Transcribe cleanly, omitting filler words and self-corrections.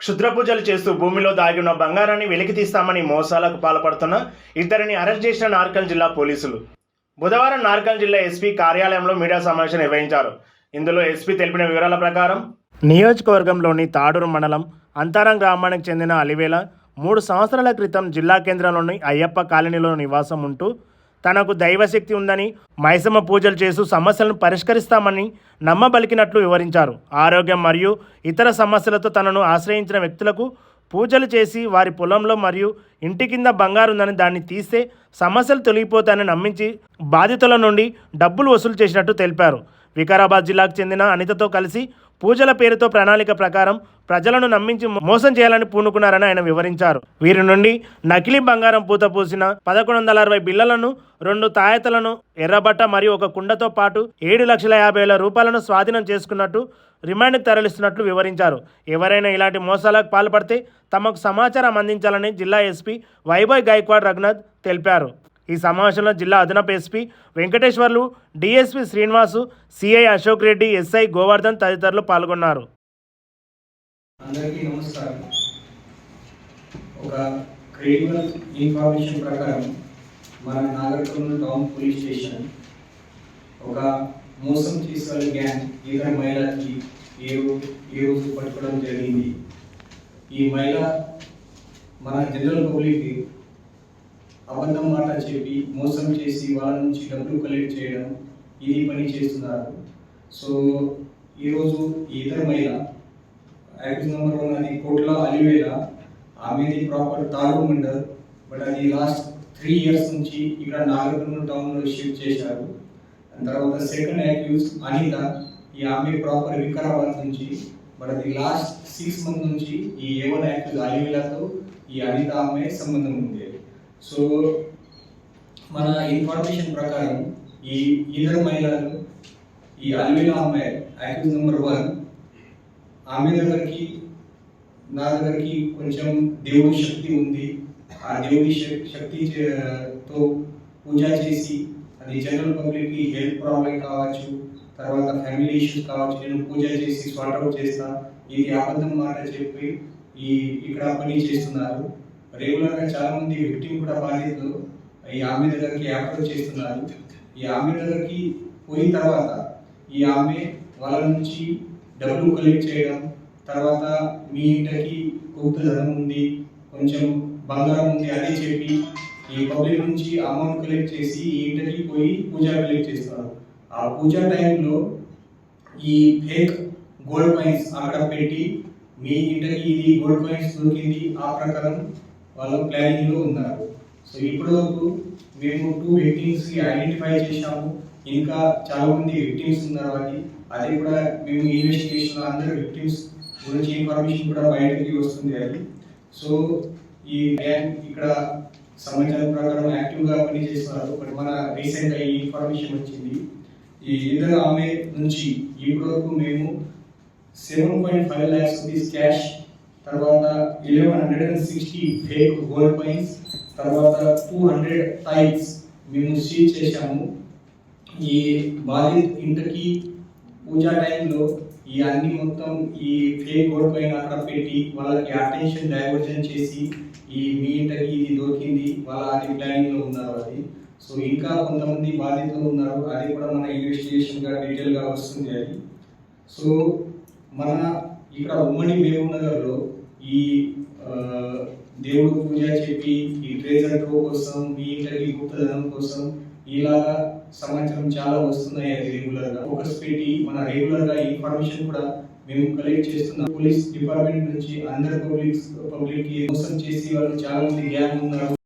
క్షుద్ర పూజలు చేస్తూ భూమిలో దాగి ఉన్న బంగారాన్ని వెలికితీస్తామని మోసాలకు పాల్పడుతున్న ఇద్దరిని అరెస్ట్ చేసిన నార్కల్ జిల్లా పోలీసులు బుధవారం నార్కల్ జిల్లా ఎస్పీ కార్యాలయంలో మీడియా సమావేశం నిర్వహించారు. ఇందులో ఎస్పీ తెలిపిన వివరాల ప్రకారం నియోజకవర్గంలోని తాడూరు మండలం అంతారం గ్రామానికి చెందిన అలివేల 3 సంవత్సరాల క్రితం జిల్లా కేంద్రంలోని అయ్యప్ప కాలనీలో నివాసం ఉంటూ తనకు దైవశక్తి ఉందని మైసమ్మ పూజలు చేస్తూ సమస్యలను పరిష్కరిస్తామని నమ్మబలికినట్లు వివరించారు. ఆరోగ్యం మరియు ఇతర సమస్యలతో తనను ఆశ్రయించిన వ్యక్తులకు పూజలు చేసి వారి పొలంలో మరియు ఇంటి కింద బంగారు ఉందని దాన్ని తీస్తే సమస్యలు తొలగిపోతాయని నమ్మించి బాధితుల నుండి డబ్బులు వసూలు చేసినట్టు తెలిపారు. వికారాబాద్ జిల్లాకు చెందిన అనితతో కలిసి పూజల పేరుతో ప్రణాళిక ప్రకారం ప్రజలను నమ్మించి మోసం చేయాలని పూనుకున్నారని ఆయన వివరించారు. వీరి నుండి నకిలీ బంగారం పూత పూసిన 1160 బిళ్ళలను, 2 తాయతలను, ఎర్రబట్ట మరియు ఒక కుండతో పాటు 7,50,000 రూపాయలను స్వాధీనం చేసుకున్నట్టు రిమాండ్కి తరలిస్తున్నట్లు వివరించారు. ఎవరైనా ఇలాంటి మోసాలకు పాల్పడితే తమకు సమాచారం అందించాలని జిల్లా ఎస్పీ వైభవ్ గైక్వాడ్ రఘునాథ్ తెలిపారు. ఈ సమావేశంలో జిల్లా అదనపు SP Venkateswarlu, DSP Srinivasu, CI Ashok Reddy, SI Govardhan తదితరులు పాల్గొన్నారు. అందరికీ నమస్కారం. ఒక క్రిమినల్ ఇన్ఫర్మేషన్ ప్రకారం మన నాగర్కర్నూలు టౌన్ పోలీస్ స్టేషన్ ఒక మోసం చేసే గ్యాంగ్ ఇద్దరు మహిళలకి ఈ రోజు పట్టుకోవడం జరిగింది. ఈ మహిళ మన జనరల్ పబ్లిక్ అబద్ధం మాట చెప్పి మోసం చేసి వాళ్ళ నుంచి డబ్బులు కలెక్ట్ చేయడం ఇది పని చేస్తున్నారు. సో ఈరోజు ఈ ఇద్దరు మహిళ యాక్టివ్ నెంబర్ 1 అది కోట్ల అలివేల, ఆమెది ప్రాపర్ తాడు మండల్, బట్ అది లాస్ట్ 3 ఇయర్స్ నుంచి ఇక్కడ నాగర్కర్నూలు టౌన్లో షిఫ్ట్ చేశారు. తర్వాత సెకండ్ యాక్యూజ్ అనిత, ఈ ఆమె ప్రాపర్ వికారాబాద్ నుంచి, బట్ అది లాస్ట్ 6 మంత్ నుంచి ఈ A1 యాక్యూజ్ అలివేలతో ఈ అనిత ఆమె సంబంధం ఉంది. సో మన ఇన్ఫర్మేషన్ ప్రకారం ఈ ఇద్దరు మహిళలు, ఈ అలివేల అమ్మాయి యాక్యూజ్ నెంబర్ 1, ఆమె దగ్గరికి నా దగ్గరికి కొంచెం దేవుడి శక్తి ఉంది, ఆ దేవుడి శక్తితో పూజ చేసి అది జనరల్ పబ్లిక్కి హెల్త్ ప్రాబ్లం కావచ్చు, తర్వాత ఫ్యామిలీ ఇష్యూస్ కావచ్చు, నేను పూజ చేసి సార్ట్అవుట్ చేస్తా, ఇది అబద్ధం మాట చెప్పి ఇక్కడ పని చేస్తున్నారు. రెగ్యులర్గా చాలా మంది విక్టిమ్ కూడా బాధితులు ఈ ఆమె దగ్గరికి అప్రోచ్ చేస్తున్నారు. ఈ ఆమె దగ్గరికి పోయిన తర్వాత ఈ ఆమె వాళ్ళ నుంచి డబ్బులు కలెక్ట్ చేయడం, తర్వాత మీ ఇంటికి గుప్త ధనం ఉంది, కొంచెం బంగారం ఉంది అది చెప్పి ఈ పబ్లిక్ నుంచి అమౌంట్ కలెక్ట్ చేసి ఈ ఇంటికి పోయి పూజ కలెక్ట్ చేస్తారు. ఆ పూజా టైంలో ఈ ఫేక్ గోల్డ్ కాయిన్స్ అక్కడ పెట్టి మీ ఇంటికి ఇది గోల్డ్ కాయిన్స్ దొరికింది, ఆ ప్రకారం వాళ్ళు ప్లానింగ్లో ఉన్నారు. సో ఇప్పటి వరకు మేము 2 విక్టిమ్స్కి ఐడెంటిఫై చేశాము, ఇంకా చాలా మంది విక్టిమ్స్ ఉన్నారు. అది కూడా మేము ఇన్వెస్టిగేషన్లో అందరు విక్టిమ్స్ గురించి ఇన్ఫర్మేషన్ కూడా బయటకి వస్తుంది అది. సో ఈ గ్యాంగ్ ఇక్కడ సమాచారం ప్రకారం యాక్టివ్గా పనిచేస్తున్నారు. బట్ మన రీసెంట్గా ఈ ఇన్ఫర్మేషన్ వచ్చింది, ఈ ఇద్దరు ఆమె నుంచి ఇప్పటి వరకు మేము 7.5 lakhs రూపీస్ క్యాష్, తర్వాత 1160 ఫేక్ గోల్డ్ కాయిన్స్, తర్వాత 200 టైల్స్ మేము సీజ్ చేశాము. ఈ బాధిత ఇంటికి పూజా టైంలో ఈ అన్ని మొత్తం ఈ ఫేక్ గోల్డ్ కాయిన్ అక్కడ పెట్టి వాళ్ళకి అటెన్షన్ డైవర్జన్ చేసి ఈ మీ ఇంటికి ఇది దొరికింది, వాళ్ళ అది ప్లానింగ్లో ఉన్నారు అది. సో ఇంకా కొంతమంది బాధితులు ఉన్నారు, అది కూడా మన ఇన్వెస్టిగేషన్గా డీటెయిల్గా వస్తుంది అది. సో మన ఇక్కడ ఉమ్మడి మహబూబ్ నగర్లో ఈ దేవుడు పూజ చెప్పి ఈ ట్రేజర్ ట్రో కోసం, మీ ఇంటికి గుప్తధనం కోసం ఇలాగా సమాచారం చాలా వస్తున్నాయి. అది రెగ్యులర్గా ఫోకస్ పెట్టి మన రెగ్యులర్గా ఇన్ఫర్మేషన్ కూడా మేము కలెక్ట్ చేస్తున్నాం. పోలీస్ డిపార్ట్మెంట్ నుంచి అందరు పబ్లిక్ మోసం చేసి వాళ్ళు చాలా మంది గ్యాంగ్ ఉన్నారు.